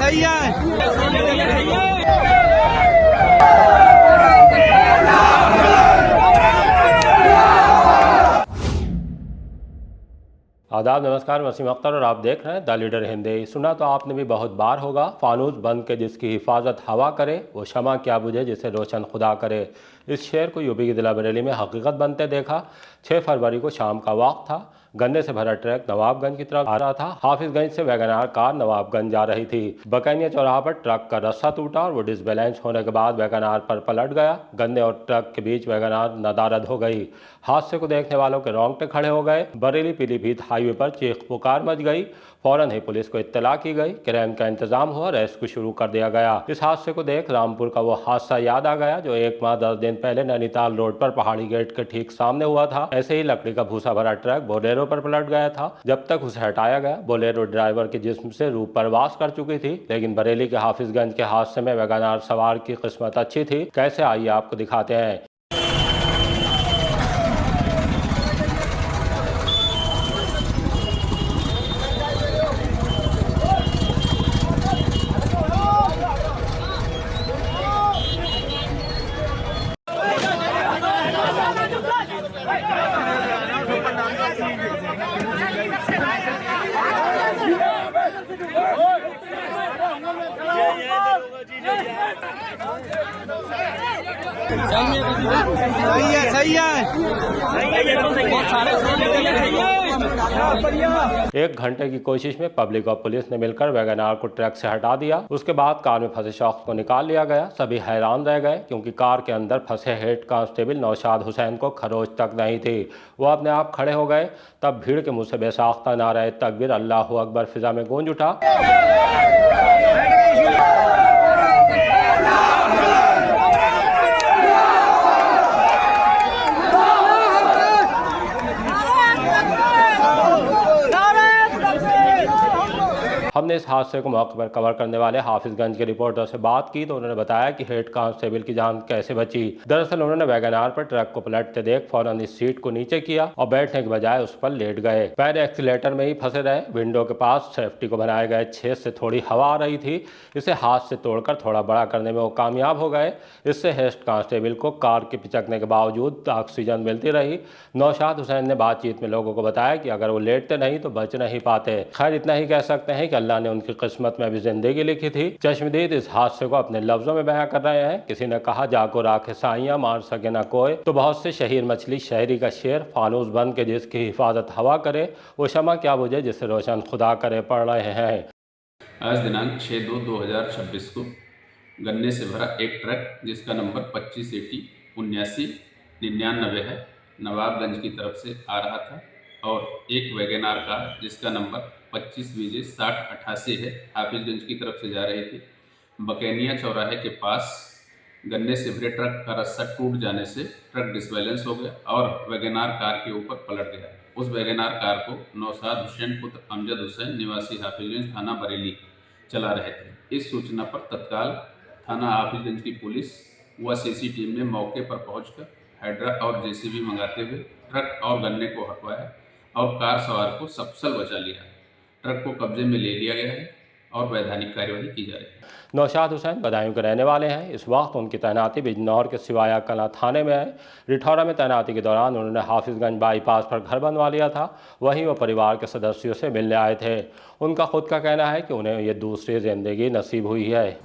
सही है। आदाब, नमस्कार। वसीम अख्तर और आप देख रहे हैं द लीडर हिंदी। सुना तो आपने भी बहुत बार होगा, फानूस बंद के जिसकी हिफाजत हवा करे वो शमा क्या बुझे जिसे रोशन खुदा करे। इस शेर को यूपी की जिला बरेली में हकीकत बनते देखा। 6 फरवरी को शाम का वक्त था। गन्ने से भरा ट्रक नवाबगंज की तरफ आ रहा था। हाफिजगंज से वैगनार कार नवाबगंज जा रही थी। बकैनिया चौराहा पर ट्रक का रस्सा टूटा और वो डिसबैलेंस होने के बाद वैगनार पर पलट गया। गन्ने और ट्रक के बीच वैगनार नदारद हो गई। हादसे को देखने वालों के रोंगटे खड़े हो गए। बरेली पीलीभीत हाईवे पर चीख पुकार मच गई। फौरन ही पुलिस को इत्तला की गई। क्रेन का इंतजाम हुआ, रेस्क्यू शुरू कर दिया गया। इस हादसे को देख रामपुर का वो हादसा याद आ गया जो 1 माह 10 दिन पहले नैनीताल रोड पर पहाड़ी गेट के ठीक सामने हुआ था। ऐसे ही लकड़ी का भूसा भरा ट्रक बोलेरो पर पलट गया था। जब तक उसे हटाया गया, बोलेरो ड्राइवर के जिस्म से रूह परवास कर चुकी थी। लेकिन बरेली के हाफिजगंज के हादसे में वैगनार सवार की किस्मत अच्छी थी। कैसे, आइए आपको दिखाते हैं। सही है। 1 घंटे की कोशिश में पब्लिक और पुलिस ने मिलकर वैगनार को ट्रक से हटा दिया। उसके बाद कार में फंसे शख्स को निकाल लिया गया। सभी हैरान रह गए क्योंकि कार के अंदर फंसे हेड कांस्टेबल नौशाद हुसैन को खरोच तक नहीं थी। वो अपने आप खड़े हो गए। तब भीड़ के मुंह से बेसाख्ता नारे तकबीर अल्लाहू अकबर फिजा में गूंज उठा। हमने इस हादसे को मौके पर कवर करने वाले हाफिजगंज के रिपोर्टर से बात की तो उन्होंने बताया कि हेड कांस्टेबल की जान कैसे बची। दरअसल उन्होंने वैगनार पर ट्रक को पलटते देख फौरन इस सीट को नीचे किया और बैठने के बजाय उस पर लेट गए। पैर एक्सीलेटर में ही फंसे रहे। विंडो के पास सेफ्टी को बनाए गए छेद से थोड़ी हवा आ रही थी। इसे हाथ से तोड़कर थोड़ा बड़ा करने में वो कामयाब हो गए। इससे हेड कांस्टेबल को कार के पिचकने के बावजूद ऑक्सीजन मिलती रही। नौशाद हुसैन ने बातचीत में लोगों को बताया कि अगर वो लेटते नहीं तो बच नहीं पाते। खैर, इतना ही कह सकते हैं कि अल्लाह ने उनकी किस्मत में भी जिंदगी लिखी थी। चश्मदीद इस हादसे को अपने लफ्जों में बयां कर रहे हैं। किसी ने कहा, जाको राखे साइयां मार सके ना कोई, तो बहुत से शहीर मछली शहरी का शेर फानूस बन के जिसकी हिफाजत हवा करे वो शमा क्या बुझे जिसे रोशन खुदा करे पड़ रहे हैं। आज दिनांक 6/2/2026 को गन्ने से भरा एक ट्रक जिसका नंबर 2580-7999 है, नवाबगंज की तरफ से आ रहा था और एक वैगनार कार जिसका नंबर 25BJ6088 है, हाफिजगंज की तरफ से जा रही थी। बकैनिया चौराहे के पास गन्ने से भरे ट्रक का रस्सा टूट जाने से ट्रक डिसबैलेंस हो गया और वैगनार कार के ऊपर पलट गया। उस वैगनार कार को नौशाद हुसैन पुत्र अमजद हुसैन निवासी हाफिजगंज थाना बरेली चला रहे थे। इस सूचना पर तत्काल थाना हाफिजगंज की पुलिस व सीसी टीम ने मौके पर पहुंचकर हाइड्रा और जेसीबी मंगाते हुए ट्रक और गन्ने को हटवाया और कार सवार को सकुशल बचा लिया। ट्रक को कब्जे में ले लिया गया है और वैधानिक कार्यवाही की जा रही है। नौशाद हुसैन बदायूं के रहने वाले हैं। इस वक्त उनकी तैनाती बिजनौर के सिवाया कला थाने में है। रिठौरा में तैनाती के दौरान उन्होंने हाफिजगंज बाईपास पर घर बनवा लिया था। वहीं वो परिवार के सदस्यों से मिलने आए थे। उनका खुद का कहना है कि उन्हें ये दूसरी जिंदगी नसीब हुई है।